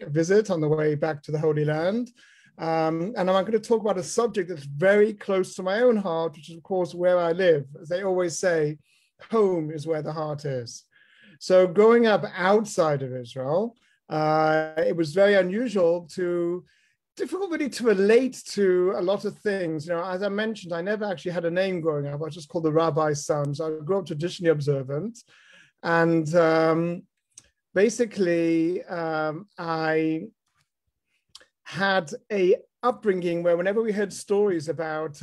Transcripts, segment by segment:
visit on the way back to the Holy Land. And I'm going to talk about a subject that's very close to my own heart, which is, of course, where I live. As they always say, home is where the heart is. So growing up outside of Israel, it was very unusual difficult really to relate to a lot of things. You know, as I mentioned, I never actually had a name growing up. I was just called the rabbi's son. So I grew up traditionally observant. And basically, I had a upbringing where whenever we heard stories about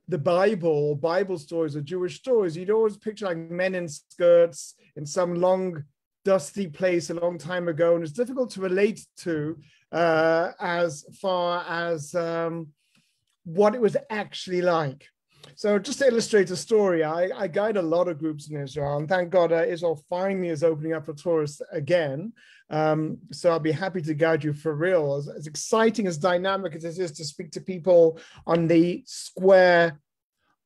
the Bible stories or Jewish stories, you'd always picture like men in skirts in some long, dusty place a long time ago. And it's difficult to relate to as far as what it was actually like. So just to illustrate a story, I guide a lot of groups in Israel, and thank God Israel finally is opening up for tourists again. So I'll be happy to guide you for real. As exciting, as dynamic as it is to speak to people on the square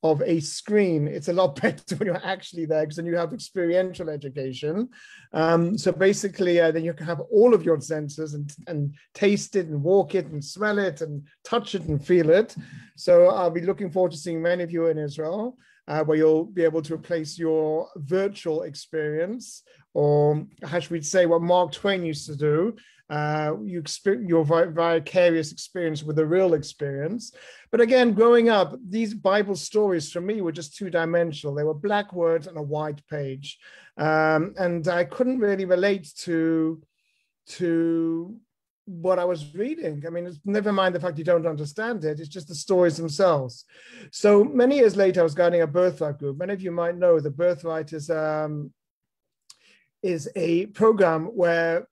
of a screen, it's a lot better when you're actually there, because then you have experiential education. So basically, then you can have all of your senses and taste it and walk it and smell it and touch it and feel it. So I'll be looking forward to seeing many of you in Israel, where you'll be able to replace your virtual experience, or how should we say what Mark Twain used to do, you experience your vicarious experience with a real experience. But again, growing up, these Bible stories for me were just two-dimensional. They were black words on a white page. And I couldn't really relate to what I was reading. I mean, never mind the fact you don't understand it, it's just the stories themselves. So many years later, I was guiding a birthright group. Many of you might know the birthright is a program where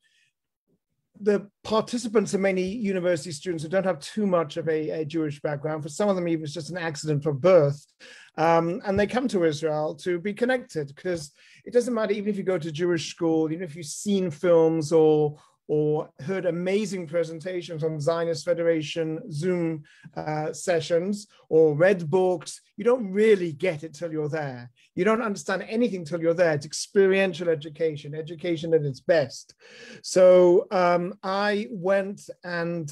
the participants are many university students who don't have too much of a Jewish background. For some of them, even it's just an accident for birth. And they come to Israel to be connected, because it doesn't matter, even if you go to Jewish school, even if you've seen films or heard amazing presentations on Zionist Federation Zoom sessions or read books, you don't really get it till you're there. You don't understand anything till you're there. It's experiential education at its best. So I went and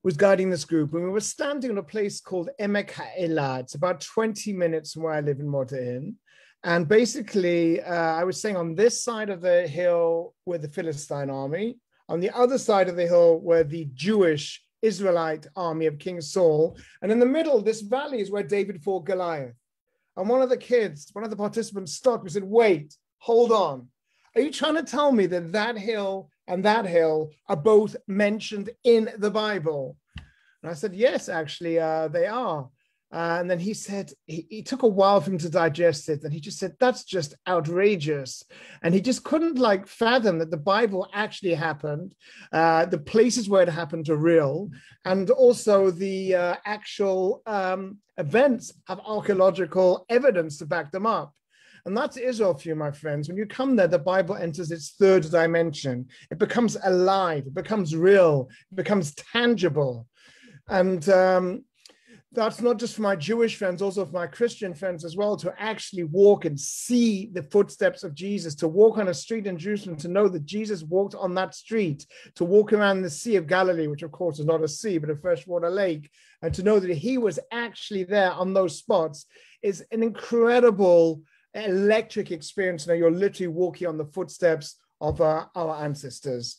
was guiding this group, and we were standing in a place called Emek. It's about 20 minutes from where I live in Modiin. And basically, I was saying on this side of the hill were the Philistine army. On the other side of the hill were the Jewish Israelite army of King Saul. And in the middle, this valley is where David fought Goliath. And one of the participants stopped and said, wait, hold on. Are you trying to tell me that that hill and that hill are both mentioned in the Bible? And I said, yes, actually, they are. And then he said, he took a while for him to digest it. And he just said, that's just outrageous. And he just couldn't fathom that the Bible actually happened. The places where it happened are real. And also the actual events have archaeological evidence to back them up. And that's Israel for you, my friends. When you come there, the Bible enters its third dimension. It becomes alive, it becomes real, it becomes tangible. And that's not just for my Jewish friends, also for my Christian friends as well, to actually walk and see the footsteps of Jesus, to walk on a street in Jerusalem, to know that Jesus walked on that street, to walk around the Sea of Galilee, which of course is not a sea, but a freshwater lake, and to know that he was actually there on those spots is an incredible, electric experience. Now you're literally walking on the footsteps of our ancestors.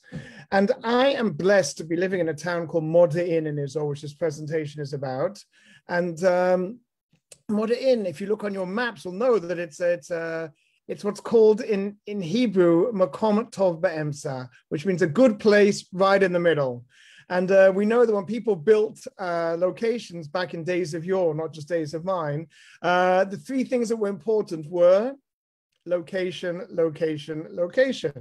And I am blessed to be living in a town called Modiin in Israel, which this presentation is about. And Modiin, if you look on your maps, will know that it's what's called in Hebrew, Makom Tov Be'emsa, which means a good place right in the middle. And we know that when people built locations back in days of yore, not just days of mine, the three things that were important were location, location, location.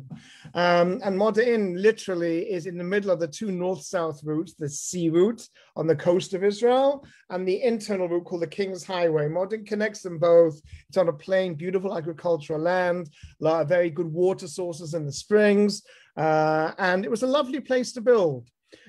And Modiin literally is in the middle of the two north-south routes, the sea route on the coast of Israel and the internal route called the King's Highway. Modiin connects them both. It's on a plain, beautiful agricultural land, very good water sources in the springs, and it was a lovely place to build.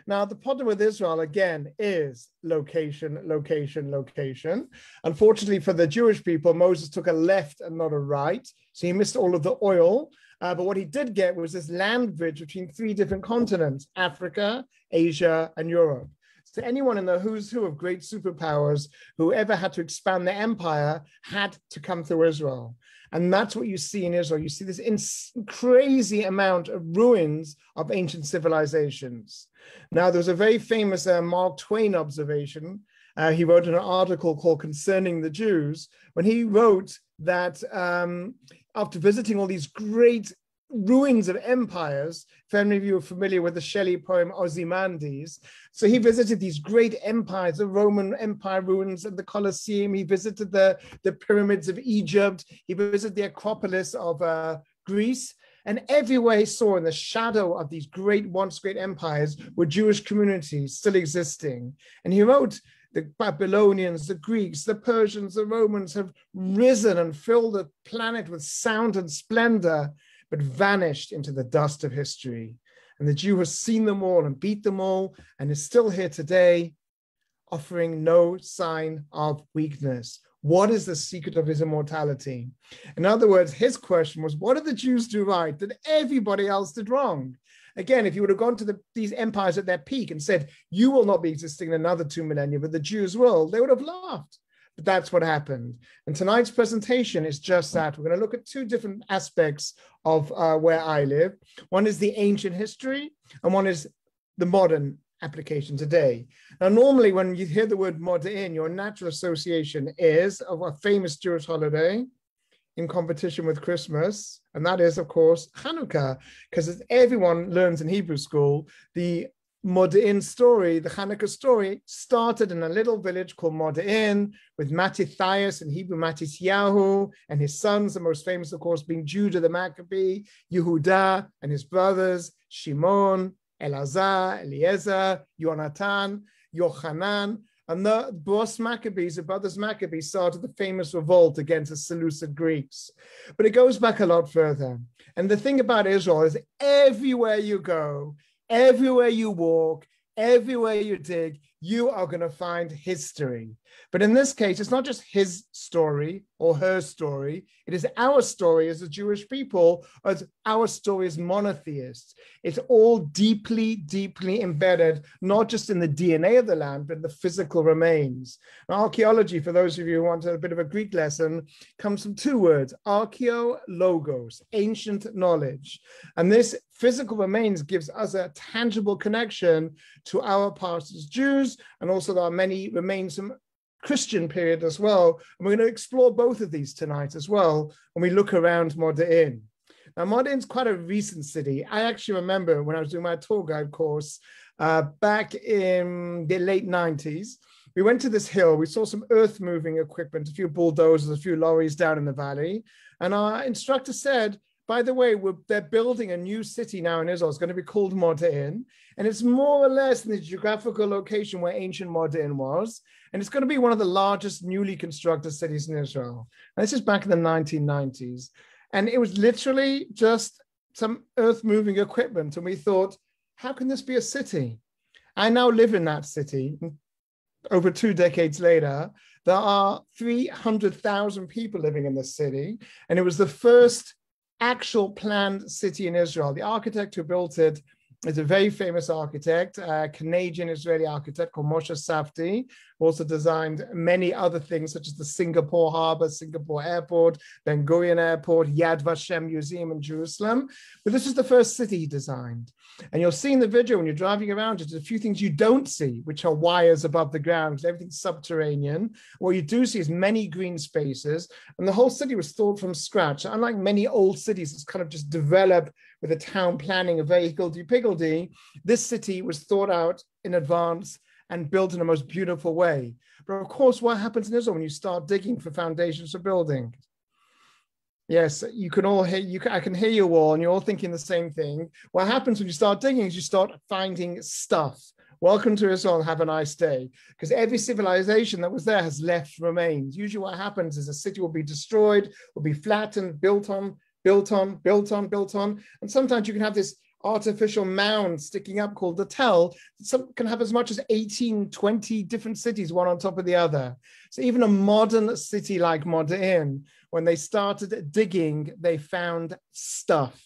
Now, the problem with Israel, again, is location, location, location. Unfortunately for the Jewish people, Moses took a left and not a right. So he missed all of the oil. But what he did get was this land bridge between 3 different continents, Africa, Asia, and Europe. So anyone in the who's who of great superpowers who ever had to expand their empire had to come through Israel. And that's what you see in Israel. You see this crazy amount of ruins of ancient civilizations. Now, there's a very famous Mark Twain observation. He wrote an article called Concerning the Jews, when he wrote that after visiting all these great ruins of empires, if any of you are familiar with the Shelley poem Ozymandias, so he visited these great empires, the Roman Empire ruins and the Colosseum. He visited the pyramids of Egypt. He visited the Acropolis of Greece. And everywhere he saw in the shadow of these once great empires were Jewish communities still existing. And he wrote, the Babylonians, the Greeks, the Persians, the Romans have risen and filled the planet with sound and splendor, but vanished into the dust of history. And the Jew has seen them all and beat them all and is still here today, offering no sign of weakness. What is the secret of his immortality? In other words, his question was, what did the Jews do right that everybody else did wrong? Again, if you would have gone to these empires at their peak and said, you will not be existing in another 2 millennia, but the Jews will, they would have laughed. But that's what happened. And tonight's presentation is just that. We're going to look at 2 different aspects of where I live. One is the ancient history, and one is the modern application today. Now, normally when you hear the word Modi'in, your natural association is of a famous Jewish holiday in competition with Christmas, and that is, of course, Hanukkah, because as everyone learns in Hebrew school, the Modi'in story, the Hanukkah story, started in a little village called Modi'in with Mattathias, in Hebrew Mattisyahu, and his sons, the most famous, of course, being Judah the Maccabee, Yehuda, and his brothers, Shimon, Elazar, Eliezer, Yonatan, Yochanan, and the boss Maccabees, the brothers Maccabees, started the famous revolt against the Seleucid Greeks. But it goes back a lot further. And the thing about Israel is everywhere you go, everywhere you walk, everywhere you dig, you are going to find history. But in this case, it's not just his story or her story. It is our story as a Jewish people, as our story as monotheists. It's all deeply, deeply embedded, not just in the DNA of the land, but in the physical remains. Now, archaeology, for those of you who want a bit of a Greek lesson, comes from 2 words, archeo, logos, ancient knowledge. And this physical remains gives us a tangible connection to our past as Jews, and also there are many remains from Christian period as well. And we're going to explore both of these tonight as well when we look around Modi'in. Now, Modi'in's quite a recent city. I actually remember when I was doing my tour guide course back in the late 90s, we went to this hill, we saw some earth moving equipment, a few bulldozers, a few lorries down in the valley. And our instructor said, by the way, they're building a new city now in Israel. It's going to be called Modi'in. And it's more or less in the geographical location where ancient Modi'in was. And it's going to be one of the largest newly constructed cities in Israel. And this is back in the 1990s. And it was literally just some earth-moving equipment. And we thought, how can this be a city? I now live in that city. Over 2 decades later, there are 300,000 people living in this city. And it was the first actual planned city in Israel. The architect who built it is a very famous architect, a Canadian-Israeli architect called Moshe Safdie, who also designed many other things such as the Singapore Harbor, Singapore Airport, Ben Gurion Airport, Yad Vashem Museum in Jerusalem. But this is the first city he designed. And you'll see in the video when you're driving around, there's a few things you don't see, which are wires above the ground, because everything's subterranean. What you do see is many green spaces, and the whole city was thought from scratch. Unlike many old cities, it's kind of just developed with a town planning, a very higgledy-piggledy. This city was thought out in advance and built in the most beautiful way. But of course, what happens in Israel when you start digging for foundations for building? Yes, you can all hear, I can hear you all, and you're all thinking the same thing. What happens when you start digging is you start finding stuff. Welcome to Israel and have a nice day. Because every civilization that was there has left remains. Usually what happens is a city will be destroyed, will be flattened, built on, built on, built on, built on. And sometimes you can have this artificial mound sticking up called the Tel. Some can have as much as 18, 20 different cities, one on top of the other. So even a modern city like Modi'in, when they started digging, they found stuff.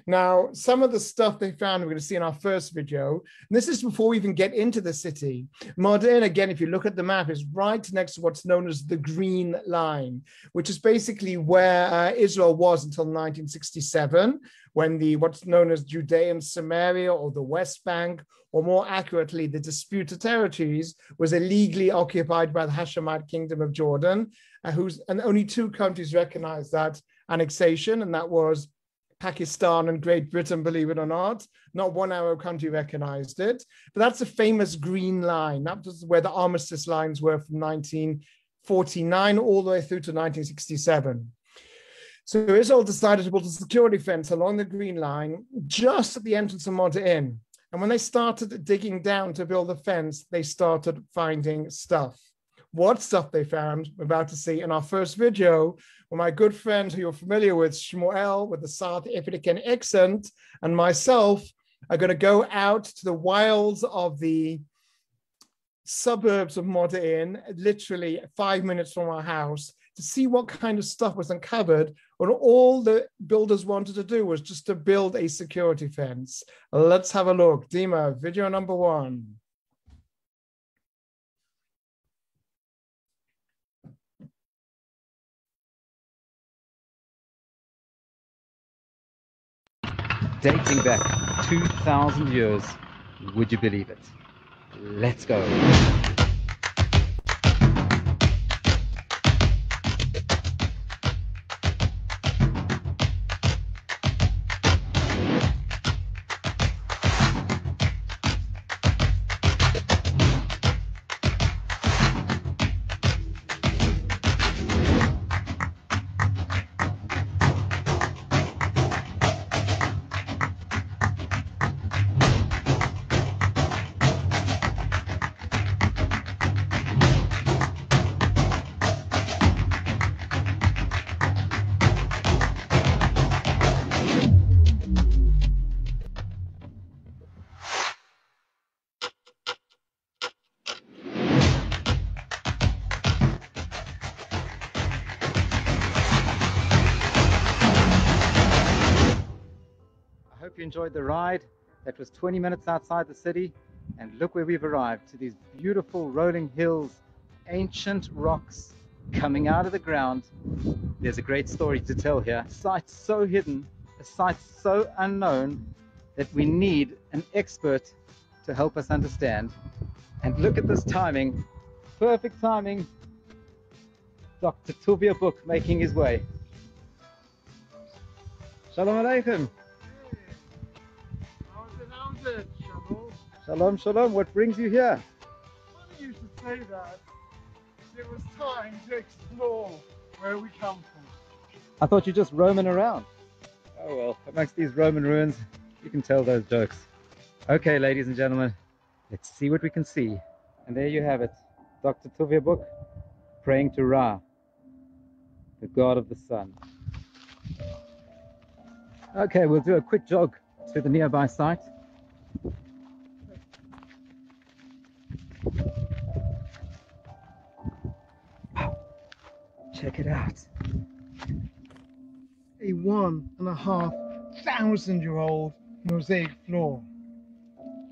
Now, some of the stuff they found, we're going to see in our first video. And this is before we even get into the city. Modiin, again, if you look at the map, is right next to what's known as the Green Line, which is basically where Israel was until 1967, when what's known as Judea and Samaria, or the West Bank, or more accurately, the disputed territories, was illegally occupied by the Hashemite Kingdom of Jordan, and only two countries recognized that annexation, and that was Pakistan and Great Britain, believe it or not. Not one Arab country recognized it. But that's a famous Green Line. That was where the armistice lines were from 1949 all the way through to 1967. So Israel decided to build a security fence along the Green Line just at the entrance of Modiin. And when they started digging down to build the fence, they started finding stuff. What stuff they found, we're about to see in our first video, where my good friend who you're familiar with, Shmuel, with the South African accent, and myself are going to go out to the wilds of the suburbs of Modiin, literally 5 minutes from our house, to see what kind of stuff was uncovered when all the builders wanted to do was just to build a security fence. Let's have a look. Dima, video number 1. Dating back 2,000 years, would you believe it? Let's go. I hope you enjoyed the ride. That was 20 minutes outside the city, and look where we've arrived, to these beautiful rolling hills, ancient rocks coming out of the ground. There's a great story to tell here. A site so hidden, a site so unknown, that we need an expert to help us understand. And look at this timing, perfect timing. Dr. Tuvia Book making his way. Shalom Aleichem. How's it, Shalom? Shalom, shalom. What brings you here? Funny you should say that. It was time to explore where we come from. I thought you were just roaming around. Oh well, amongst these Roman ruins, you can tell those jokes. Okay, ladies and gentlemen, let's see what we can see. And there you have it, Dr. Tuvia Book praying to Ra, the god of the sun. Okay, we'll do a quick jog to the nearby site. Check it out. A 1,500-year-old mosaic floor.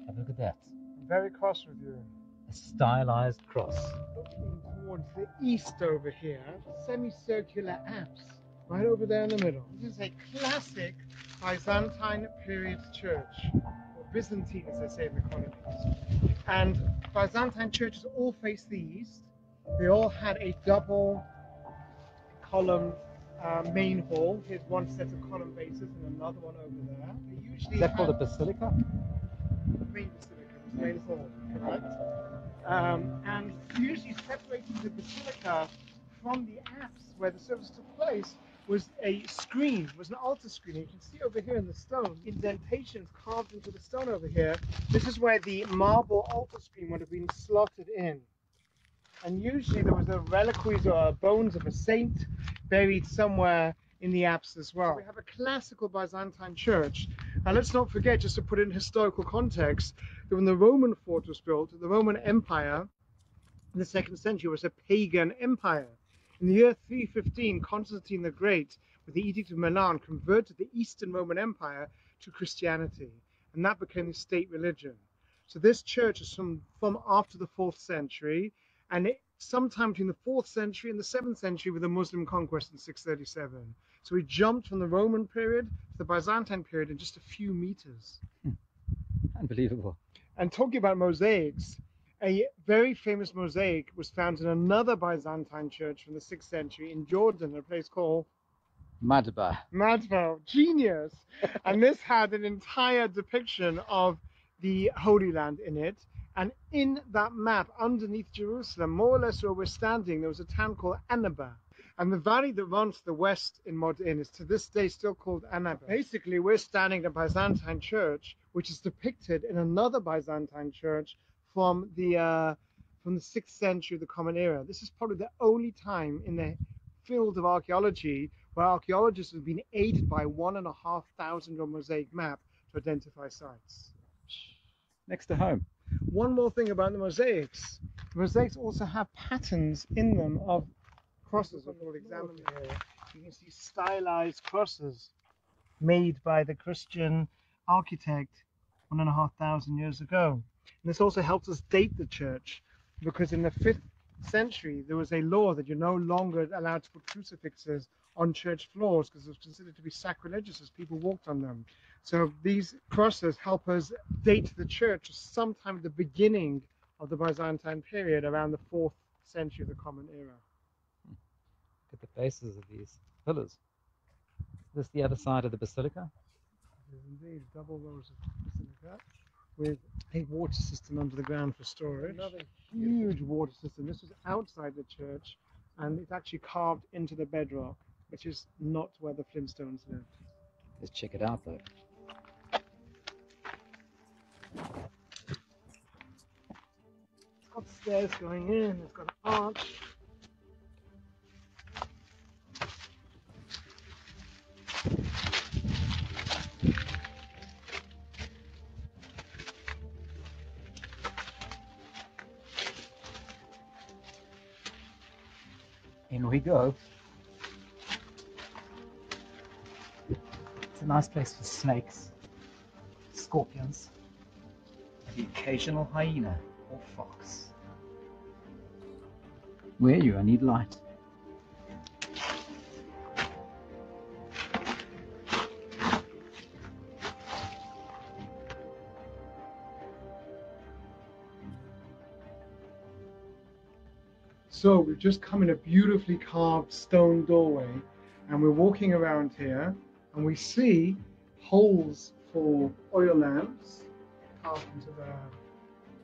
Have a look at that. I'm very cross with you. A stylized cross. Looking towards the east over here, semicircular apse, right over there in the middle. This is a classic Byzantine period church, or Byzantine as they say in the colonies. And Byzantine churches all face the east. They all had a double column main hall. Here's one set of column bases and another one over there. They usually Is that called a basilica? Main basilica, the main hall, correct? And usually separating the basilica from the apse where the service took place was a screen, was an altar screen. And you can see over here in the stone, indentations carved into the stone over here. This is where the marble altar screen would have been slotted in. And usually there was a reliquaries or bones of a saint buried somewhere in the apse as well. So we have a classical Byzantine church. And let's not forget, just to put it in historical context, that when the Roman fort was built, the Roman Empire in the 2nd century was a pagan empire. In the year 315, Constantine the Great with the Edict of Milan, converted the Eastern Roman Empire to Christianity, and that became the state religion. So this church is from after the 4th century, and sometime between the 4th century and the 7th century with the Muslim conquest in 637. So we jumped from the Roman period to the Byzantine period in just a few meters. Unbelievable. And talking about mosaics, a very famous mosaic was found in another Byzantine church from the 6th century in Jordan, a place called Madba. Genius. And this had an entire depiction of the Holy Land in it. And in that map, underneath Jerusalem, more or less where we're standing, there was a town called Annaba. And the valley that runs to the west in Modiin is to this day still called Annaba. Basically, we're standing in a Byzantine church, which is depicted in another Byzantine church from the 6th century of the Common Era. This is probably the only time in the field of archaeology where archaeologists have been aided by 1,500-year-old mosaic map to identify sites. Next to home. One more thing about the mosaics. The mosaics also have patterns in them of crosses. If we'll examine here, you can see stylized crosses made by the Christian architect 1,500 years ago. And this also helps us date the church, because in the 5th century there was a law that you're no longer allowed to put crucifixes on church floors because it was considered to be sacrilegious as people walked on them. So these crosses help us date the church sometime at the beginning of the Byzantine period, around the 4th century of the Common Era. Look at the bases of these pillars. Is this the other side of the basilica? There's indeed double rows of basilica with a water system under the ground for storage. Another huge water system. This was outside the church, and it's actually carved into the bedrock, which is not where the Flintstones lived. Let's check it out though. It's got stairs going in, it's got an arch. In we go. It's a nice place for snakes, scorpions, and the occasional hyena or fox. Where are you? I need light. So we've just come in a beautifully carved stone doorway, and we're walking around here, and we see holes for oil lamps carved into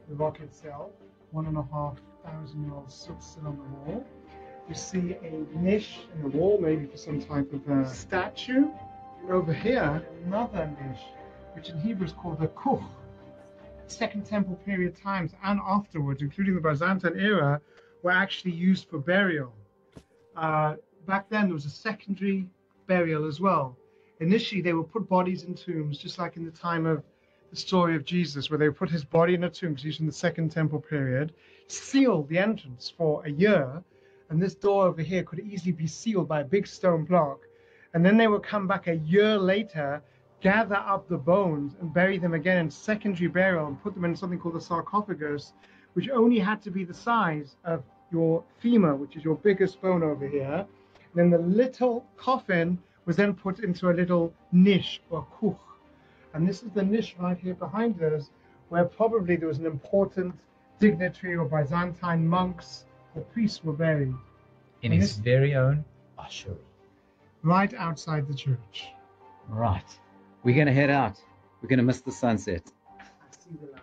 the rock itself. 1,500-year-old soot still on the wall. We see a niche in the wall, maybe for some type of statue. And over here, another niche, which in Hebrew is called the kuch. Second Temple period times and afterwards, including the Byzantine era, were actually used for burial. Back then, there was a secondary burial as well. Initially, they would put bodies in tombs, just like in the time of the story of Jesus, where they would put his body in a tomb, because used in the Second Temple period, seal the entrance for a year, and this door over here could easily be sealed by a big stone block, and then they would come back a year later, gather up the bones and bury them again in secondary burial and put them in something called a sarcophagus, which only had to be the size of your femur, which is your biggest bone over here. And then the little coffin was then put into a little niche or kuch. And this is the niche right here behind us, where probably there was an important dignitary or Byzantine monks or priests were buried. In his very own ossuary. Right outside the church. Right. We're going to head out. We're going to miss the sunset. I see the light.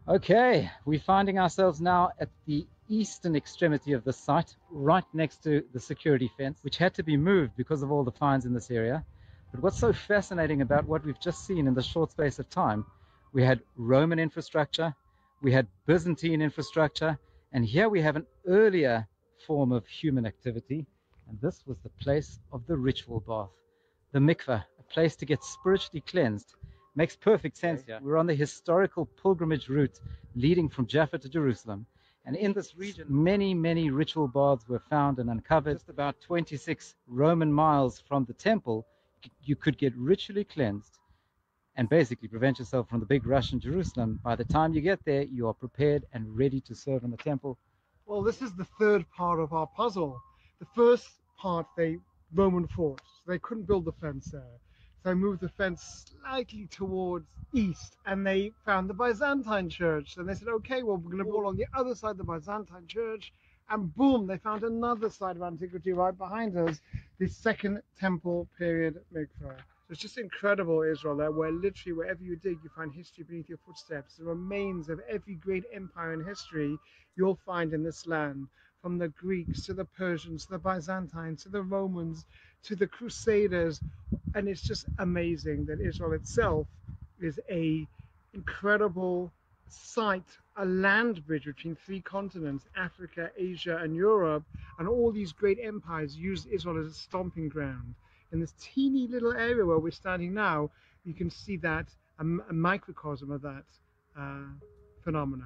Okay, we're finding ourselves now at the eastern extremity of the site, right next to the security fence, which had to be moved because of all the fines in this area. But what's so fascinating about what we've just seen in the short space of time, we had Roman infrastructure, we had Byzantine infrastructure, and here we have an earlier form of human activity, and this was the place of the ritual bath, the mikveh, a place to get spiritually cleansed. Makes perfect sense here. We're on the historical pilgrimage route leading from Jaffa to Jerusalem, And in this region, many, many ritual baths were found and uncovered. Just about 26 Roman miles from the temple, you could get ritually cleansed and basically prevent yourself from the big rush in Jerusalem. By the time you get there, you are prepared and ready to serve in the temple. Well, this is the third part of our puzzle. The first part, Roman force. They couldn't build the fence there. So they moved the fence slightly towards east, and they found the Byzantine church. And they said, okay, well, we're going to build on the other side of the Byzantine church. And boom, they found another side of antiquity right behind us, the Second Temple period mikveh. It's just incredible, Israel, there, where literally wherever you dig, you find history beneath your footsteps. The remains of every great empire in history you'll find in this land, from the Greeks to the Persians, to the Byzantines, to the Romans, to the Crusaders. And it's just amazing that Israel itself is a incredible site, a land bridge between three continents, Africa, Asia, and Europe. And all these great empires used Israel as a stomping ground. In this teeny little area where we're standing now, you can see that, a microcosm of that phenomena.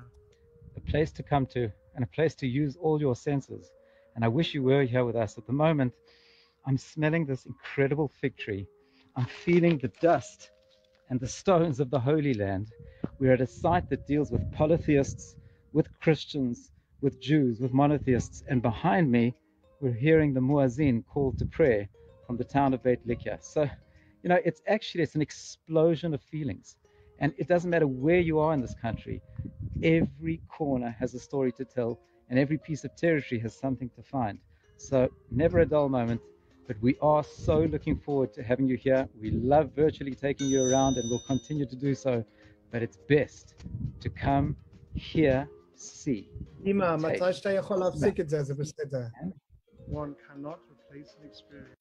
A place to come to and a place to use all your senses. And I wish you were here with us. At the moment, I'm smelling this incredible fig tree. I'm feeling the dust and the stones of the Holy Land. We're at a site that deals with polytheists, with Christians, with Jews, with monotheists. And behind me, we're hearing the muezzin call to prayer from the town of Beit Likya. So, you know, it's an explosion of feelings. And it doesn't matter where you are in this country, every corner has a story to tell, and every piece of territory has something to find. So never a dull moment, but we are so looking forward to having you here. We love virtually taking you around, and we'll continue to do so, but it's best to come here, see. One cannot replace an experience.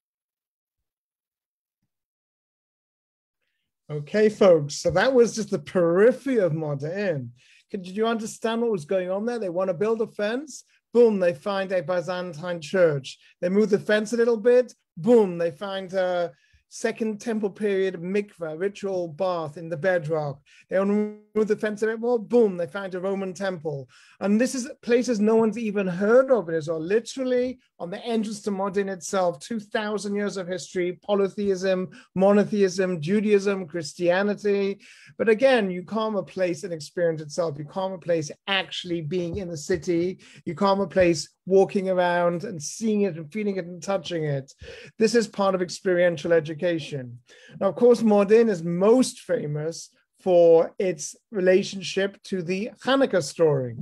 Okay, folks, so that was just the periphery of Modi'in. Did you understand what was going on there? They want to build a fence. Boom, they find a Byzantine church. They move the fence a little bit. Boom, they find a Second Temple period mikveh, ritual bath in the bedrock. They move the fence a bit more. Boom, they find a Roman temple. And this is places no one's even heard of in Israel. Literally on the entrance to Modi'in itself, 2,000 years of history, polytheism, monotheism, Judaism, Christianity. But again, you can't replace an experience itself. You can't replace actually being in the city. You can't replace walking around and seeing it and feeling it and touching it. This is part of experiential education. Now, of course, Modi'in is most famous for its relationship to the Hanukkah story.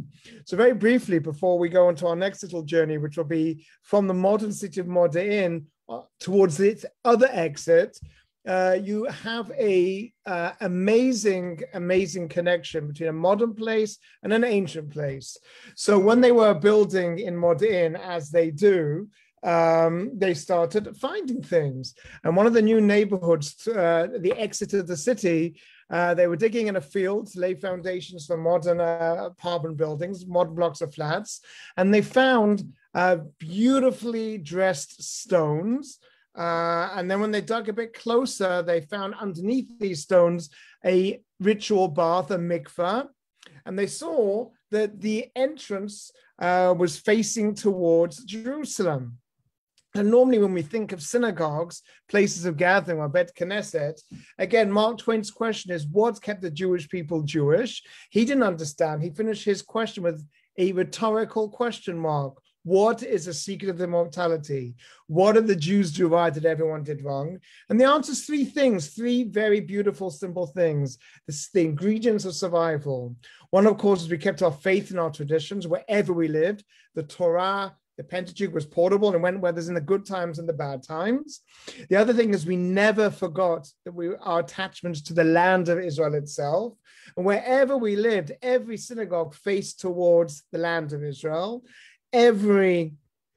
So very briefly, before we go into our next little journey, which will be from the modern city of Modi'in towards its other exit, you have a amazing connection between a modern place and an ancient place. So when they were building in Modi'in, as they do, they started finding things. And one of the new neighborhoods, the exit of the city, they were digging in a field to lay foundations for modern apartment buildings, modern blocks of flats, and they found beautifully dressed stones. And then when they dug a bit closer, they found underneath these stones a ritual bath, a mikveh, and they saw that the entrance was facing towards Jerusalem. And normally when we think of synagogues, places of gathering, or Bet Knesset, again, Mark Twain's question is, what kept the Jewish people Jewish? He didn't understand. He finished his question with a rhetorical question mark. What is the secret of immortality? What did the Jews do right that everyone did wrong? And the answer is three things, three very beautiful, simple things. This is the ingredients of survival. One, of course, is we kept our faith and our traditions wherever we lived. The Torah, the Pentateuch was portable and went where there's in the good times and the bad times. The other thing is we never forgot that our attachments to the land of Israel itself. And wherever we lived, every synagogue faced towards the land of Israel. Every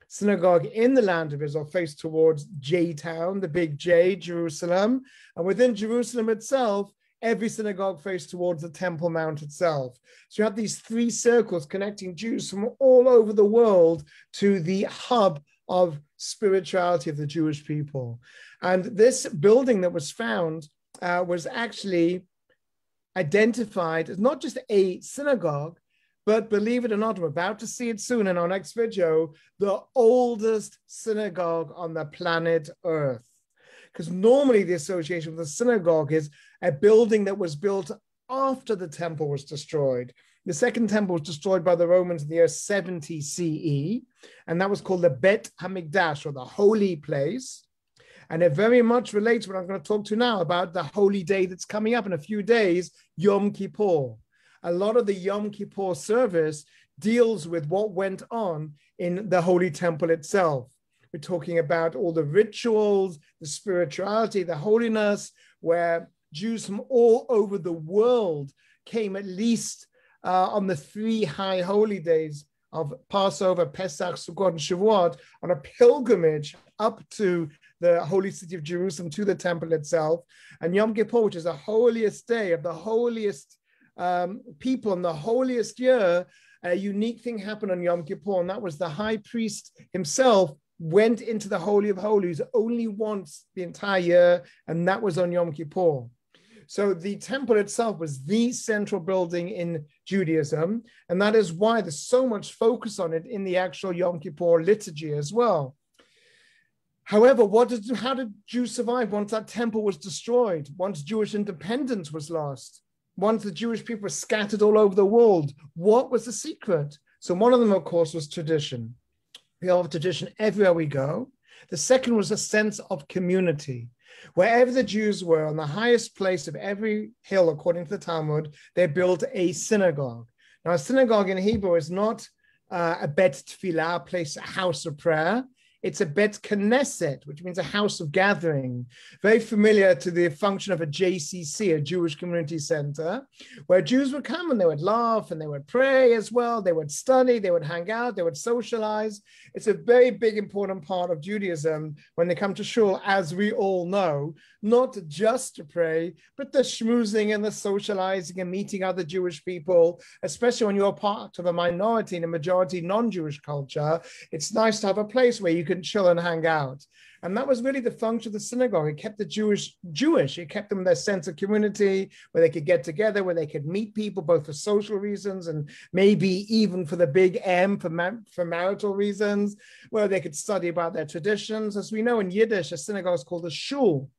synagogue in the land of Israel faced towards J-Town, the big J, Jerusalem. And within Jerusalem itself, every synagogue faced towards the Temple Mount itself. So you have these three circles connecting Jews from all over the world to the hub of spirituality of the Jewish people. And this building that was found was actually identified as not just a synagogue, but believe it or not, we're about to see it soon in our next video, the oldest synagogue on the planet Earth. Because normally the association with the synagogue is a building that was built after the temple was destroyed. The second temple was destroyed by the Romans in the year 70 CE, and that was called the Bet HaMikdash, or the holy place. And it very much relates to what I'm going to talk to now about the holy day that's coming up in a few days, Yom Kippur. A lot of the Yom Kippur service deals with what went on in the Holy Temple itself. We're talking about all the rituals, the spirituality, the holiness, where Jews from all over the world came at least on the 3 high holy days of Passover, Pesach, Sukkot, and Shavuot on a pilgrimage up to the holy city of Jerusalem, to the temple itself. And Yom Kippur, which is the holiest day of the holiest people in the holiest year, a unique thing happened on Yom Kippur, and that was the high priest himself went into the Holy of Holies only once the entire year, and that was on Yom Kippur. So the temple itself was the central building in Judaism, and that is why there's so much focus on it in the actual Yom Kippur liturgy as well. However, how did Jews survive once that temple was destroyed, once Jewish independence was lost, once the Jewish people were scattered all over the world? What was the secret? So one of them, of course, was tradition. We have tradition everywhere we go. The second was a sense of community. Wherever the Jews were, on the highest place of every hill, according to the Talmud, they built a synagogue. Now, a synagogue in Hebrew is not a bet tefillah, a place, a house of prayer. It's a bet knesset, which means a house of gathering, very familiar to the function of a JCC, a Jewish Community Center, where Jews would come and they would laugh and they would pray as well. They would study, they would hang out, they would socialize. It's a very big, important part of Judaism when they come to shul, as we all know, not just to pray, but the schmoozing and the socializing and meeting other Jewish people, especially when you're part of a minority in a majority non-Jewish culture. It's nice to have a place where you can chill and hang out. And that was really the function of the synagogue. It kept the Jewish. It kept them their sense of community, where they could get together, where they could meet people, both for social reasons and maybe even for the big M, for marital reasons, where they could study about their traditions. As we know in Yiddish, a synagogue is called a shul,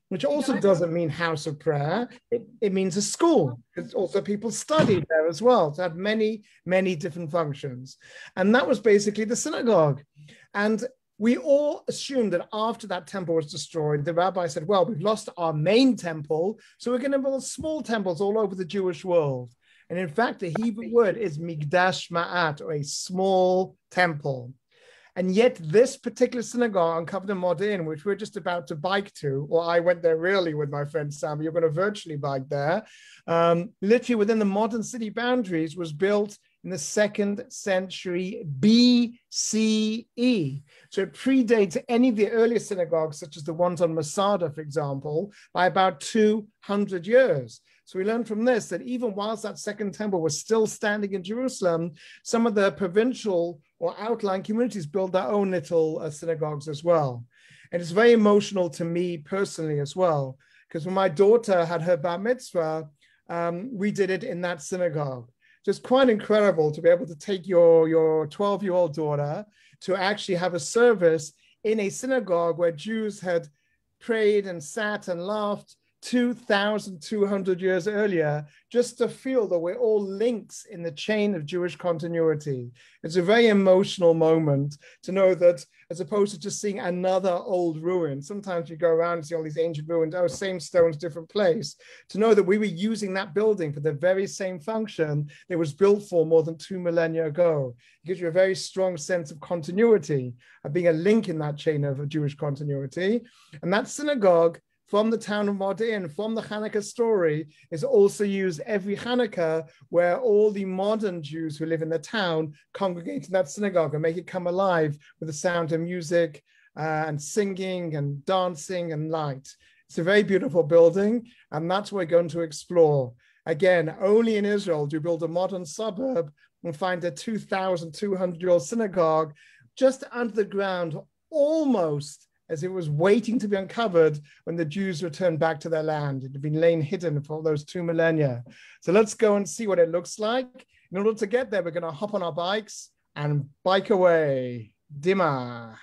which also doesn't mean house of prayer. It means a school. It's also people studied there as well. So it had many, many different functions. And that was basically the synagogue. And we all assumed that after that temple was destroyed, the rabbi said, well, we've lost our main temple, so we're going to build small temples all over the Jewish world. And in fact, the Hebrew word is migdash ma'at, or a small temple. And yet this particular synagogue uncovered in Modiin, which we're just about to bike to, or I went there really with my friend Sam, you're going to virtually bike there, literally within the modern city boundaries, was built in the 2nd century BCE. So it predates any of the earlier synagogues, such as the ones on מצדה, for example, by about 200 years. So we learned from this that even whilst that second temple was still standing in Jerusalem, some of the provincial or outlying communities built their own little synagogues as well. And it's very emotional to me personally as well, because when my daughter had her bar mitzvah, we did it in that synagogue. Just quite incredible to be able to take your 12-year-old daughter to actually have a service in a synagogue where Jews had prayed and sat and laughed 2,200 years earlier, just to feel that we're all links in the chain of Jewish continuity. It's a very emotional moment to know that, as opposed to just seeing another old ruin. Sometimes you go around and see all these ancient ruins, oh, same stones, different place. To know that we were using that building for the very same function it was built for more than 2 millennia ago. It gives you a very strong sense of continuity, of being a link in that chain of Jewish continuity. And that synagogue from the town of Modiin, from the Hanukkah story, is also used every Hanukkah, where all the modern Jews who live in the town congregate in that synagogue and make it come alive with the sound of music and singing and dancing and light. It's a very beautiful building, and that's what we're going to explore. Again, only in Israel do you build a modern suburb and find a 2,200-year-old synagogue just under the ground, almost as it was waiting to be uncovered when the Jews returned back to their land. It had been laying hidden for those 2 millennia. So let's go and see what it looks like. In order to get there, we're going to hop on our bikes and bike away. Dima.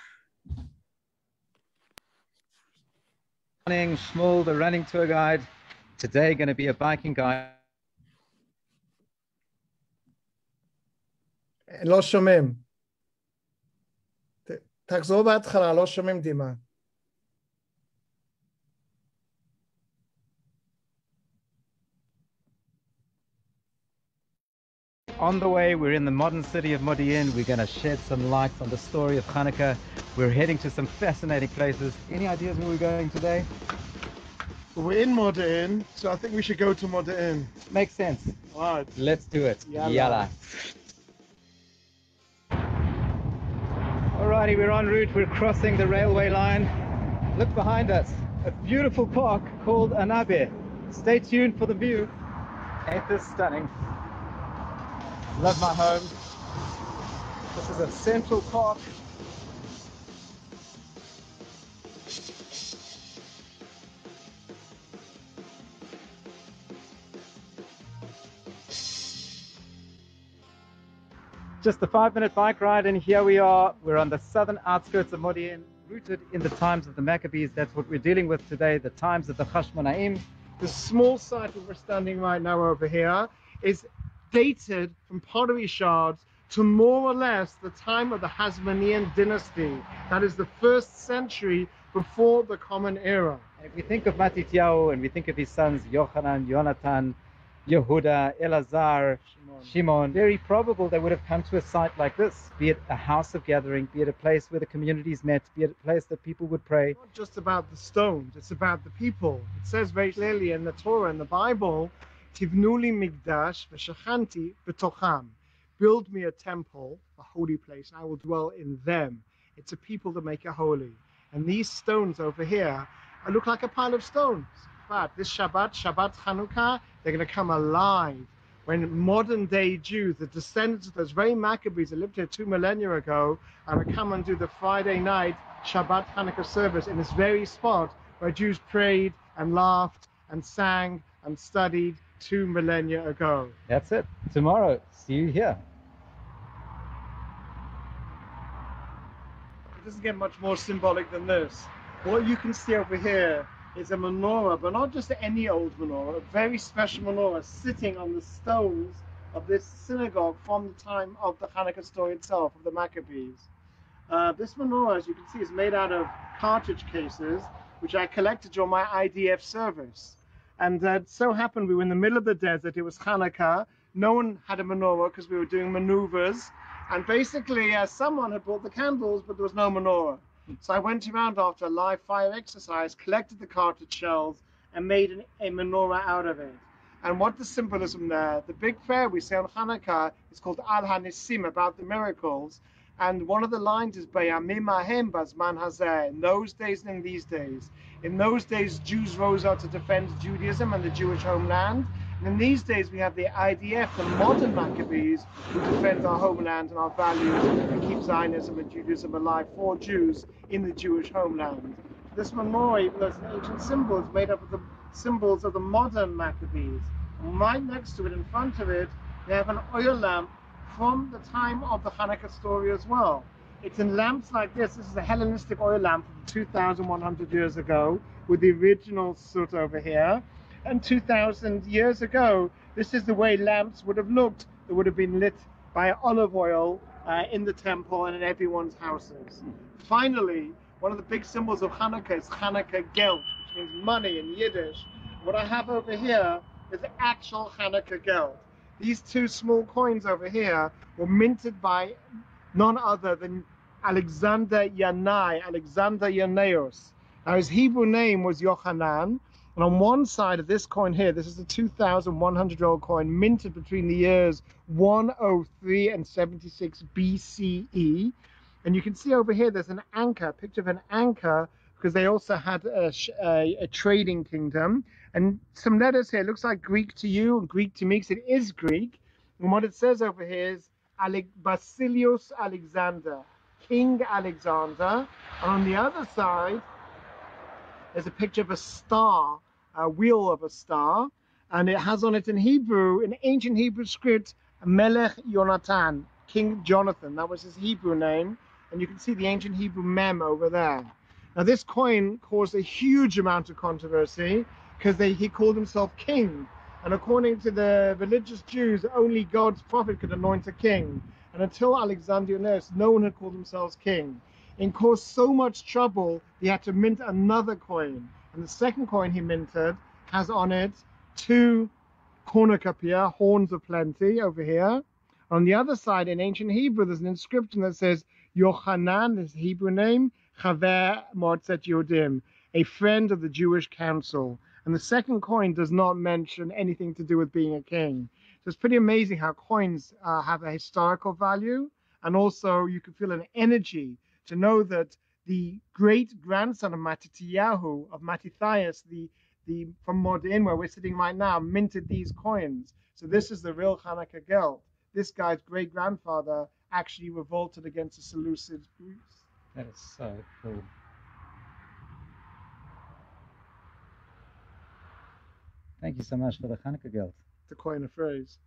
Morning, Shmuel, the running tour guide. Today going to be a biking guide. לא שומעים. תחזור בהתחלה, לא שומעים דימה. On the way, we're in the modern city of Modiin. We're going to shed some light on the story of Hanukkah. We're heading to some fascinating places. Any ideas where we're going today? We're in Modiin, so I think we should go to Modiin. Makes sense. Right. Let's do it. Yalla. Yalla. Alrighty, we're en route. We're crossing the railway line. Look behind us. A beautiful park called Anabir. Stay tuned for the view. Ain't this stunning? Love my home. This is a central park. Just a 5-minute bike ride, and here we are. We're on the southern outskirts of Modiin, rooted in the times of the Maccabees. That's what we're dealing with today, the times of the Hashmonaim. The small site where we're standing right now over here is dated from pottery shards to more or less the time of the Hasmonean dynasty. That is the 1st century before the Common Era. And if we think of Matityahu and we think of his sons Yochanan, Yonatan, Yehuda, Elazar, Shimon, very probable they would have come to a site like this, be it a house of gathering, be it a place where the communities met, be it a place that people would pray. It's not just about the stones, it's about the people. It says very clearly in the Torah, in the Bible, Tivnu li migdash v'shachanti b'tocham. Build me a temple, a holy place, and I will dwell in them. It's a people that make it holy. And these stones over here look like a pile of stones. But this Shabbat Chanukah, they're going to come alive when modern day Jews, the descendants of those very Maccabees that lived here 2 millennia ago, are going to come and do the Friday night Shabbat Hanukkah service in this very spot where Jews prayed and laughed and sang and studied 2 millennia ago. That's it. Tomorrow, see you here. It doesn't get much more symbolic than this. What you can see over here is a menorah, but not just any old menorah, a very special menorah sitting on the stones of this synagogue from the time of the Hanukkah story itself, of the Maccabees. This menorah, as you can see, is made out of cartridge cases, which I collected during my IDF service. And it so happened we were in the middle of the desert, it was Hanukkah, no one had a menorah because we were doing maneuvers, and basically someone had brought the candles, but there was no menorah. So I went around after a live fire exercise, collected the cartridge shells, and made a menorah out of it. And what the symbolism there, the big prayer we say on Hanukkah is called Al HaNisim, about the miracles. And one of the lines is Bayamim Ahem Bazman Hazeh, in those days and in these days. In those days, Jews rose up to defend Judaism and the Jewish homeland. And in these days, we have the IDF, the modern Maccabees, who defend our homeland and our values and keep Zionism and Judaism alive for Jews in the Jewish homeland. This menorah, even though it's an ancient symbol, is made up of the symbols of the modern Maccabees. And right next to it, in front of it, we have an oil lamp from the time of the Hanukkah story as well. It's in lamps like this. This is a Hellenistic oil lamp from 2,100 years ago with the original soot over here. And 2,000 years ago, this is the way lamps would have looked. They would have been lit by olive oil in the temple and in everyone's houses. Finally, one of the big symbols of Hanukkah is Hanukkah Geld, which means money in Yiddish. What I have over here is the actual Hanukkah Geld. These 2 small coins over here were minted by none other than Alexander Yanai, Alexander Yaneos. Now his Hebrew name was Yochanan, and on one side of this coin here, this is a 2,100-year-old coin minted between the years 103 and 76 BCE. And you can see over here there's an anchor, a picture of an anchor, because they also had a trading kingdom. And some letters here, it looks like Greek to you and Greek to me, because it is Greek. And what it says over here is Basilius Alexander, King Alexander. And on the other side, there's a picture of a star, a wheel of a star, and it has on it in Hebrew, in ancient Hebrew script, Melech Yonatan, King Jonathan. That was his Hebrew name. And you can see the ancient Hebrew mem over there. Now this coin caused a huge amount of controversy because he called himself king. And according to the religious Jews, only God's prophet could anoint a king. And until Alexander the Great, no one had called themselves king. It caused so much trouble, he had to mint another coin. And the second coin he minted has on it two cornucopia, horns of plenty, over here. On the other side, in ancient Hebrew, there's an inscription that says, Yochanan, his Hebrew name, Chaver Motzet Yodim, a friend of the Jewish council. And the second coin does not mention anything to do with being a king. So it's pretty amazing how coins have a historical value, and also you can feel an energy to know that the great-grandson of Matityahu, of Mattathias, from Modiin, where we're sitting right now, minted these coins. So this is the real Hanukkah geld. This guy's great-grandfather actually revolted against the Seleucid Greeks. That is so cool. Thank you so much for the Hanukkah geld. To coin a phrase.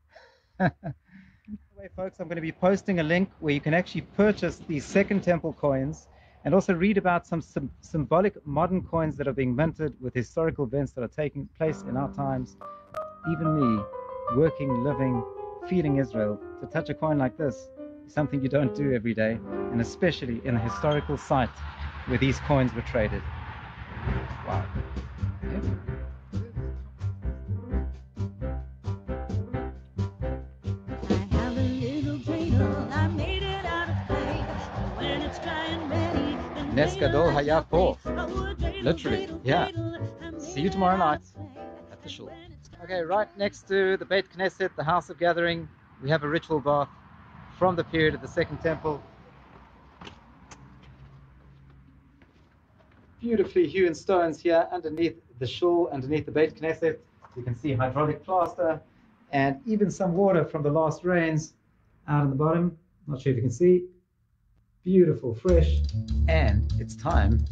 Anyway, folks, I'm going to be posting a link where you can actually purchase these Second Temple coins and also read about some symbolic modern coins that are being minted with historical events that are taking place in our times. Even me, working, living, feeding Israel, to touch a coin like this is something you don't do every day, and especially in a historical site where these coins were traded. Wow. Yeah. Nes Gadol Haya Po. Literally, yeah. See you tomorrow night at the shul. Okay, right next to the Beit Knesset, the House of Gathering, we have a ritual bath from the period of the Second Temple. Beautifully hewn stones here underneath the shul, underneath the Beit Knesset. You can see hydraulic plaster and even some water from the last rains out at the bottom. Not sure if you can see. Beautiful, fresh, and it's time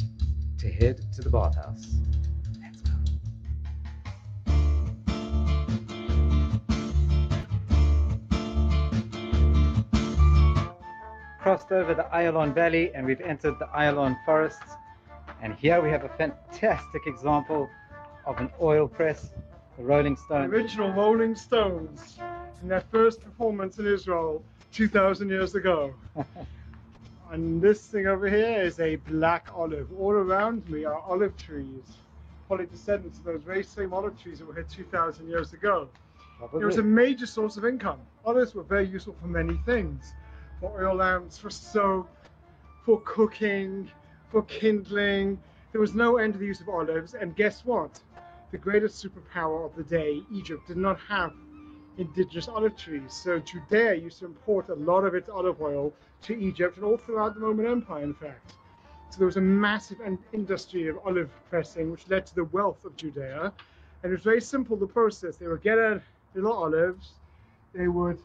to head to the bathhouse. Let's go. Crossed over the Ayalon Valley and we've entered the Ayalon forests. And here we have a fantastic example of an oil press, the Rolling Stones. The original Rolling Stones in their first performance in Israel 2,000 years ago. And this thing over here is a black olive. All around me are olive trees, probably descendants of those very same olive trees that were here 2,000 years ago. Probably. It was a major source of income. Olives were very useful for many things. For oil lamps, for soap, for cooking, for kindling. There was no end to the use of olives. And guess what? The greatest superpower of the day, Egypt, did not have indigenous olive trees. So Judea used to import a lot of its olive oil to Egypt and all throughout the Roman Empire, in fact. So there was a massive industry of olive pressing, which led to the wealth of Judea. And it was very simple, the process. They would get little olives, they would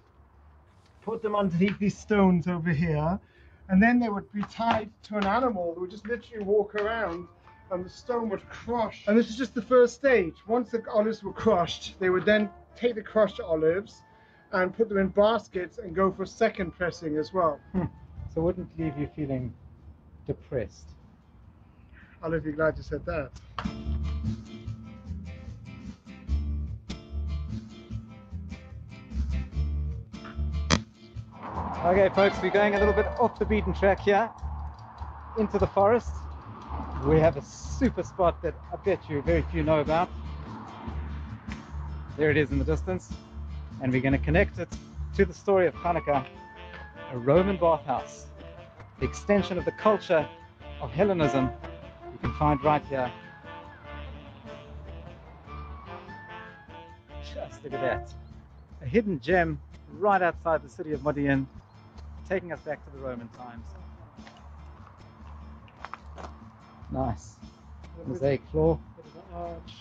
put them underneath these stones over here, and then they would be tied to an animal that would just literally walk around, and the stone would crush. And this is just the first stage. Once the olives were crushed, they would then take the crushed olives and put them in baskets and go for second pressing as well. So wouldn't leave you feeling depressed? I'll be glad you said that. Okay folks, we're going a little bit off the beaten track here into the forest. We have a super spot that I bet you very few know about. There it is in the distance, and we're going to connect it to the story of Hanukkah, a Roman bathhouse, the extension of the culture of Hellenism you can find right here. Just look at that, a hidden gem right outside the city of Modiin, taking us back to the Roman times. Nice. Mosaic floor. Arch.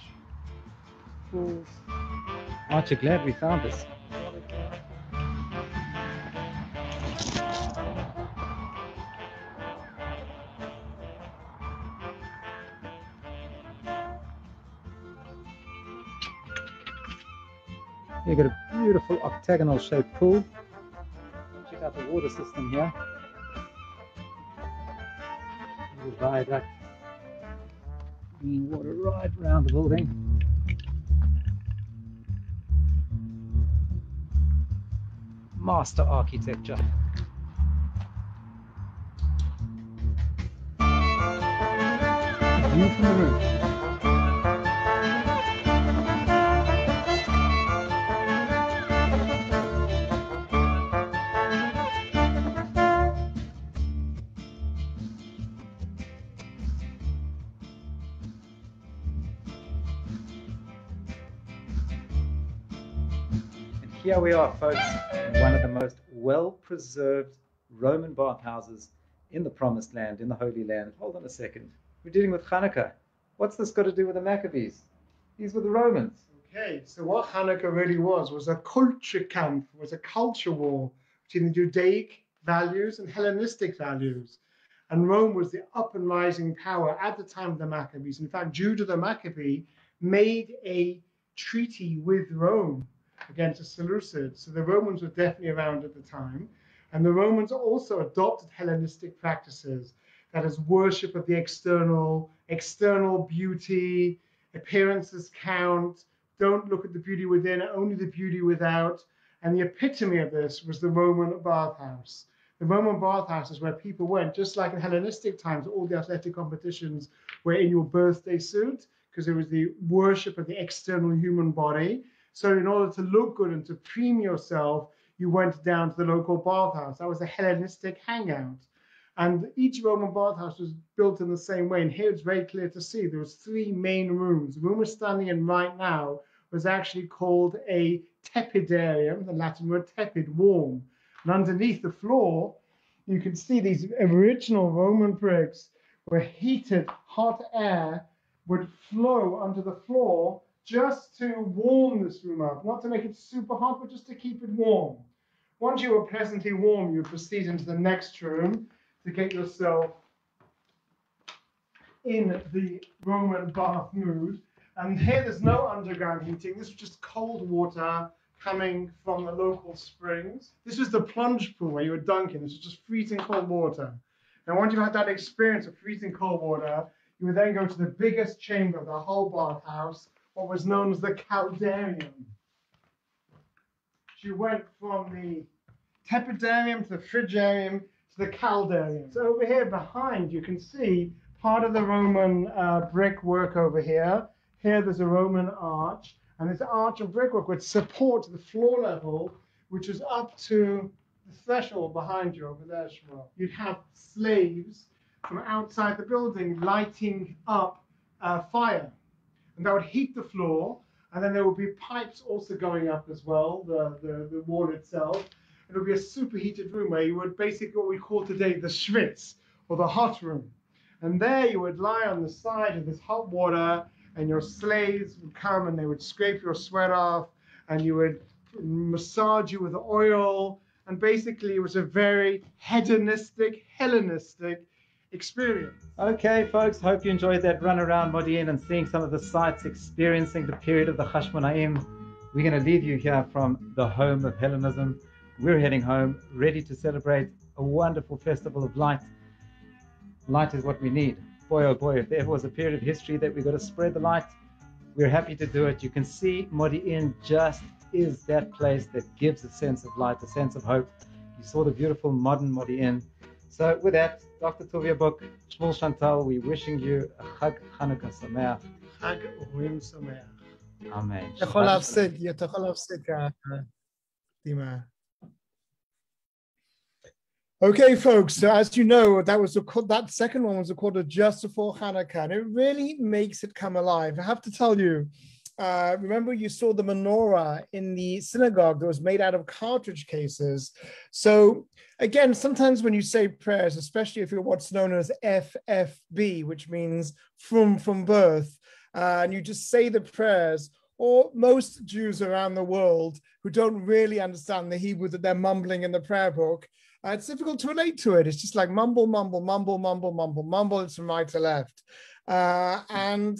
Pools. Aren't you glad we found this? You get a beautiful octagonal shaped pool. Check out the water system here. The viaduct. Bringing water right around the building. Master architecture. View from the roof. And here we are, folks, in one of the most well-preserved Roman bathhouses in the Promised Land, in the Holy Land. Hold on a second. We're dealing with Hanukkah. What's this got to do with the Maccabees? These were the Romans. Okay, so what Hanukkah really was a culture camp, was a culture war between the Judaic values and Hellenistic values. And Rome was the up and rising power at the time of the Maccabees. In fact, Judah the Maccabee made a treaty with Rome against the Seleucids. So the Romans were definitely around at the time. And the Romans also adopted Hellenistic practices, that is, worship of the external beauty, appearances count, don't look at the beauty within, only the beauty without. And the epitome of this was the Roman bathhouse. The Roman bathhouse is where people went, just like in Hellenistic times, all the athletic competitions were in your birthday suit, because it was the worship of the external human body. So in order to look good and to preen yourself, you went down to the local bathhouse. That was a Hellenistic hangout. And each Roman bathhouse was built in the same way. And here it's very clear to see there was three main rooms. The room we're standing in right now was actually called a tepidarium, the Latin word tepid, warm. And underneath the floor, you can see these original Roman bricks where heated hot air would flow onto the floor just to warm this room up, not to make it super hot, but just to keep it warm. Once you were pleasantly warm, you would proceed into the next room to get yourself in the Roman bath mood. And here there's no underground heating. This was just cold water coming from the local springs. This was the plunge pool where you were dunking. This was just freezing cold water. And once you had that experience of freezing cold water, you would then go to the biggest chamber of the whole bathhouse, what was known as the caldarium. You went from the tepidarium to the frigarium to the caldarium. So over here behind, you can see part of the Roman brickwork over here. Here there's a Roman arch, and this arch of brickwork would support the floor level, which is up to the threshold behind you over there, Shmuel. You'd have slaves from outside the building lighting up fire, and that would heat the floor. And then there would be pipes also going up as well, the wall itself. It would be a superheated room where you would basically what we call today the schwitz, or the hot room. And there you would lie on the side of this hot water, and your slaves would come and they would scrape your sweat off, and you would massage you with oil. And basically it was a very hedonistic, Hellenistic experience. Okay, folks, hope you enjoyed that run around Modiin and seeing some of the sights, experiencing the period of the Hashmonaim. We're going to leave you here from the home of Hellenism. We're heading home, ready to celebrate a wonderful festival of light. Light is what we need. Boy, oh boy, if there ever was a period of history that we've got to spread the light, we're happy to do it. You can see Modiin just is that place that gives a sense of light, a sense of hope. You saw the beautiful modern Modiin. So with that, Dr. Tovia Book, Shmuel Chantal, we're wishing you a Chag Hanukkah Sameach. Chag Urim Sameach. Amen. יכול להפסיק, Dima. Okay, folks, so as you know, that second one was recorded just before Hanukkah, and it really makes it come alive. I have to tell you, remember you saw the menorah in the synagogue that was made out of cartridge cases. So again, sometimes when you say prayers, especially if you're what's known as FFB, which means from birth, and you just say the prayers, or most Jews around the world who don't really understand the Hebrew that they're mumbling in the prayer book, it's difficult to relate to it. It's just like mumble, mumble, mumble, mumble, mumble, mumble. It's from right to left. And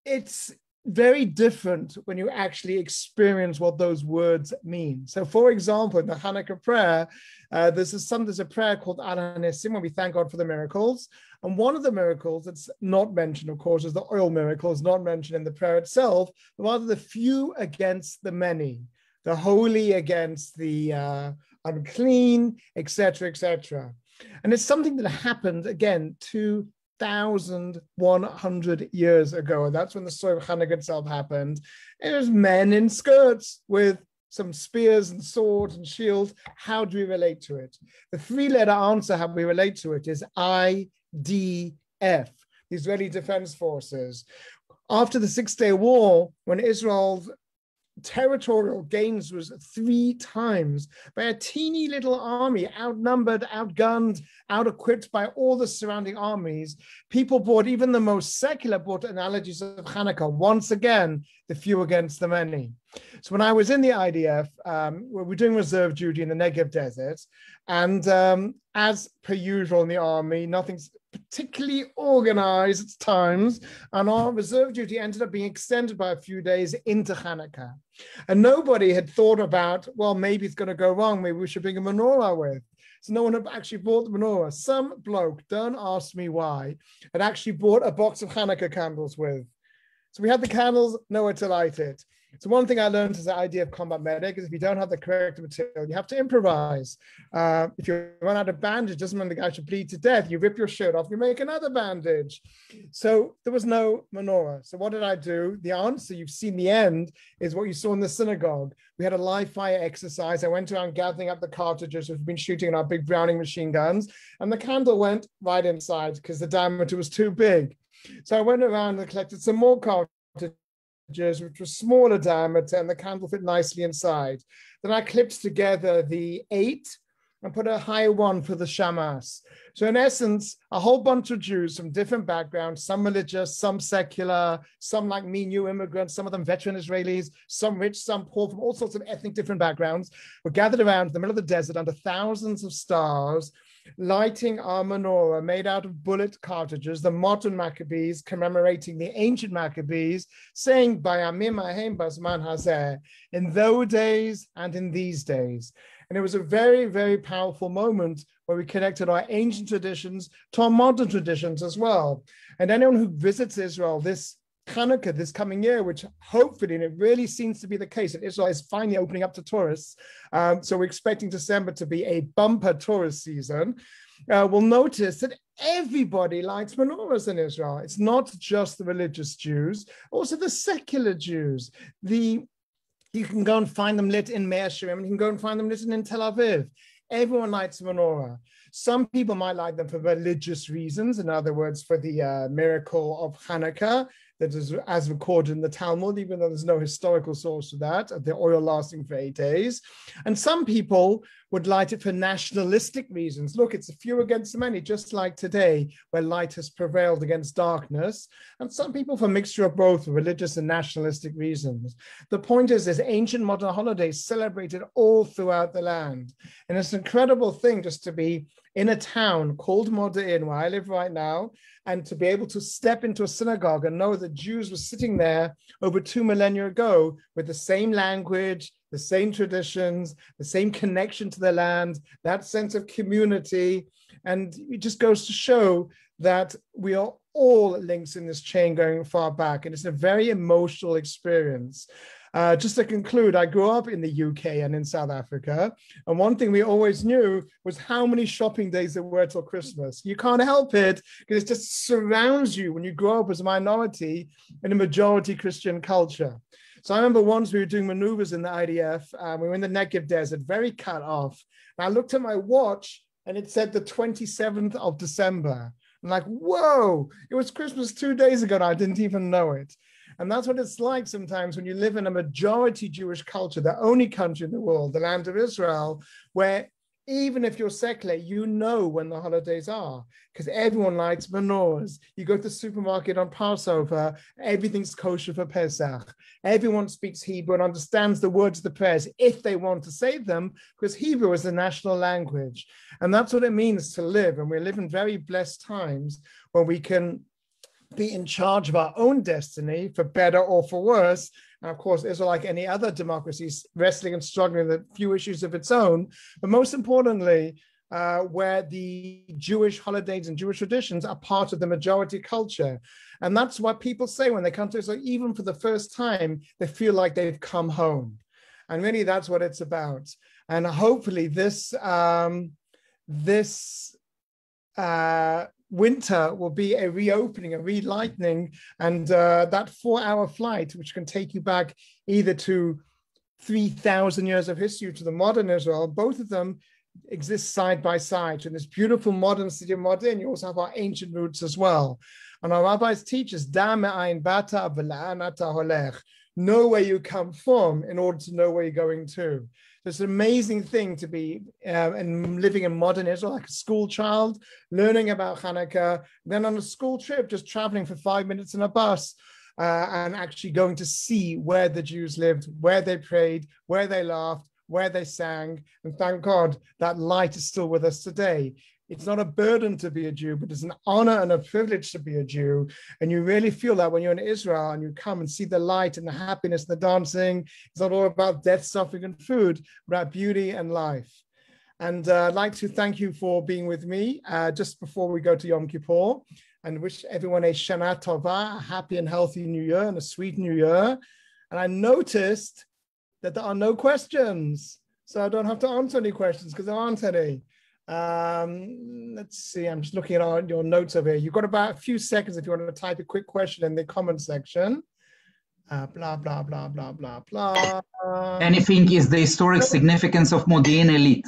it's very different when you actually experience what those words mean. So, for example, in the Hanukkah prayer, there's a prayer called Al Hanesim, where we thank God for the miracles. And one of the miracles that's not mentioned, of course, is the oil miracle. It's not mentioned in the prayer itself, but rather the few against the many, the holy against the unclean, etc., etc. And it's something that happened, again, 2,100 years ago. And that's when the story of Hanukkah itself happened. It was men in skirts with some spears and swords and shields. How do we relate to it? The three-letter answer how we relate to it is IDF, the Israeli Defense Forces. After the Six-Day War, when Israel's territorial gains was 3 times by a teeny little army, outnumbered, outgunned, out-equipped by all the surrounding armies, people brought, even the most secular, brought analogies of Hanukkah. Once again, the few against the many. So when I was in the IDF, we were doing reserve duty in the Negev desert, and as per usual in the army, nothing's particularly organized at times, and our reserve duty ended up being extended by a few days into Hanukkah. And nobody had thought about, well, maybe it's going to go wrong, maybe we should bring a menorah with. So no one had actually bought the menorah. Some bloke, don't ask me why, had actually bought a box of Hanukkah candles with. So we had the candles, nowhere to light it. So one thing I learned is the idea of combat medic is if you don't have the correct material, you have to improvise. If you run out of bandage, doesn't mean the guy should bleed to death. You rip your shirt off, you make another bandage. So there was no menorah. So what did I do? The answer, you've seen the end, is what you saw in the synagogue. We had a live fire exercise. I went around gathering up the cartridges we've been shooting in our big Browning machine guns, and the candle went right inside because the diameter was too big. So I went around and collected some more cartridges, which was smaller diameter, and the candle fit nicely inside. Then I clipped together the 8 and put a high one for the shamas. So in essence, a whole bunch of Jews from different backgrounds, some religious, some secular, some like me, new immigrants, some of them veteran Israelis, some rich, some poor, from all sorts of ethnic different backgrounds, were gathered around in the middle of the desert under thousands of stars, lighting our menorah made out of bullet cartridges, the modern Maccabees commemorating the ancient Maccabees, saying, Bayamim ahem bazman hazeh, in those days and in these days. And it was a very, very powerful moment where we connected our ancient traditions to our modern traditions as well. And anyone who visits Israel this Hanukkah this coming year, which hopefully, and it really seems to be the case, that Israel is finally opening up to tourists. So we're expecting December to be a bumper tourist season. We'll notice that everybody lights menorahs in Israel. It's not just the religious Jews, also the secular Jews. You can go and find them lit in Meir Shirim, and you can go and find them lit in Tel Aviv. Everyone lights a menorah. Some people might light them for religious reasons, in other words, for the miracle of Hanukkah, that is as recorded in the Talmud, even though there's no historical source to that, of the oil lasting for 8 days. And some people would light it for nationalistic reasons. Look, it's a few against the many, just like today, where light has prevailed against darkness. And some people for a mixture of both, religious and nationalistic reasons. The point is, there's ancient modern holidays celebrated all throughout the land. And it's an incredible thing just to be in a town called Modiin, where I live right now, and to be able to step into a synagogue and know that Jews were sitting there over 2 millennia ago with the same language, the same traditions, the same connection to the land, that sense of community. And it just goes to show that we are all links in this chain going far back. And it's a very emotional experience. Just to conclude, I grew up in the UK and in South Africa. And one thing we always knew was how many shopping days there were till Christmas. You can't help it because it just surrounds you when you grow up as a minority in a majority Christian culture. So I remember once we were doing maneuvers in the IDF. We were in the Negev desert, very cut off. And I looked at my watch and it said the 27th of December. I'm like, whoa, it was Christmas 2 days ago and I didn't even know it. And that's what it's like sometimes when you live in a majority Jewish culture, the only country in the world, the land of Israel, where even if you're secular, you know when the holidays are because everyone lights menorahs. You go to the supermarket on Passover, everything's kosher for Pesach. Everyone speaks Hebrew and understands the words of the prayers if they want to say them, because Hebrew is the national language. And that's what it means to live. And we live in very blessed times when we can be in charge of our own destiny, for better or for worse. And of course, Israel, like any other democracy, is wrestling and struggling with a few issues of its own. But most importantly, where the Jewish holidays and Jewish traditions are part of the majority culture. And that's what people say when they come to Israel, even for the first time, they feel like they've come home. And really, that's what it's about. And hopefully this winter will be a reopening, a relightening, and that 4-hour flight, which can take you back either to 3,000 years of history to the modern Israel, both of them exist side by side. So in this beautiful modern city of Modiin, you also have our ancient roots as well. And our rabbis teach us, Da me'ayin bata v'la'an ata holech. Know where you come from in order to know where you're going to. So it's an amazing thing to be and living in modern Israel, like a school child, learning about Hanukkah, then on a school trip, just traveling for 5 minutes in a bus, and actually going to see where the Jews lived, where they prayed, where they laughed, where they sang. And thank God that light is still with us today. It's not a burden to be a Jew, but it's an honor and a privilege to be a Jew. And you really feel that when you're in Israel and you come and see the light and the happiness, the dancing. It's not all about death, suffering, and food, but about beauty and life. And I'd like to thank you for being with me just before we go to Yom Kippur, and wish everyone a Shana Tova, a happy and healthy New Year and a sweet New Year. And I noticed that there are no questions, so I don't have to answer any questions because there aren't any. Let's see, I'm just looking at your notes over here. You've got about a few seconds if you want to type a quick question in the comment section. Blah, blah, blah, blah, blah, blah. Anything is the historic significance of Modiin Elite?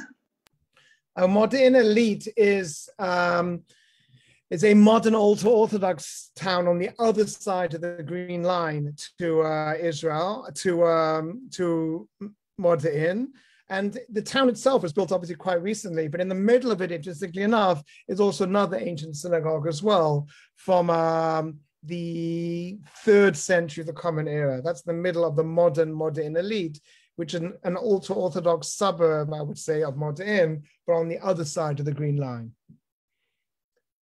Modiin Elite is a modern ultra-Orthodox town on the other side of the Green Line to Israel, to Modiin. And the town itself was built obviously quite recently, but in the middle of it, interestingly enough, is also another ancient synagogue as well from the 3rd century of the Common Era. That's the middle of the modern Modiin Elite, which is an ultra-Orthodox suburb, I would say, of Modiin, but on the other side of the Green Line.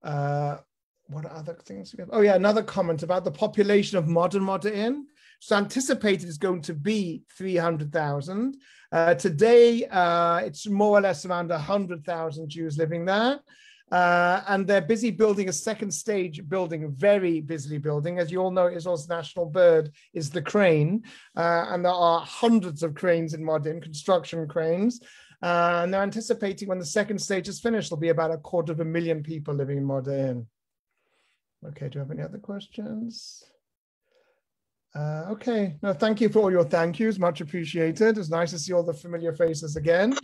What other things? Oh yeah, another comment about the population of modern Modiin. So anticipated is going to be 300,000. Today, it's more or less around 100,000 Jews living there. And they're busy building a second stage building, very busily building. As you all know, Israel's national bird is the crane. And there are hundreds of cranes in Modiin, construction cranes. And they're anticipating when the second stage is finished, there'll be about 250,000 people living in Modiin. Okay, do you have any other questions? Okay, no, thank you for all your thank yous, much appreciated. It's nice to see all the familiar faces again.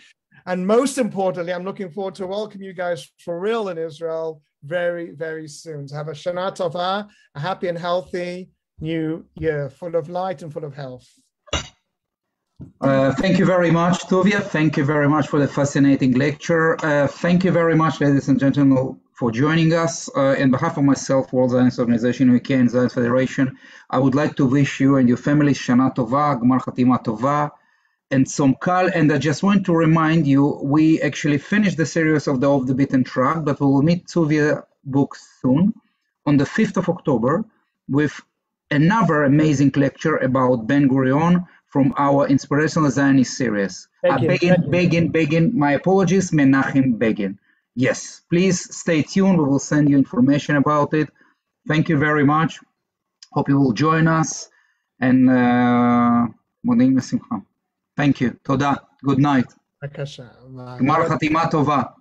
And most importantly, I'm looking forward to welcome you guys for real in Israel very, very soon. To have a Shana Tova, a happy and healthy new year, full of light and full of health. Thank you very much, Tuvia. Thank you very much for the fascinating lecture. Thank you very much, ladies and gentlemen, for joining us. On behalf of myself, World Zionist Organization, UK, and Zionist Federation, I would like to wish you and your family Shana Tova, Gmar Chatima Tova, and Tzom Kal. And I just want to remind you, we actually finished the series of the Off the Beaten Track, but we will meet Tuvia books soon, on the 5th of October, with another amazing lecture about Ben Gurion from our Inspirational Zionist series. Begin, my apologies, Menachem Begin. Yes, please stay tuned. We will send you information about it. Thank you very much. Hope you will join us. And Modiin Mesimcha. Thank you. Toda. Good night. Gmar Chatima Tova.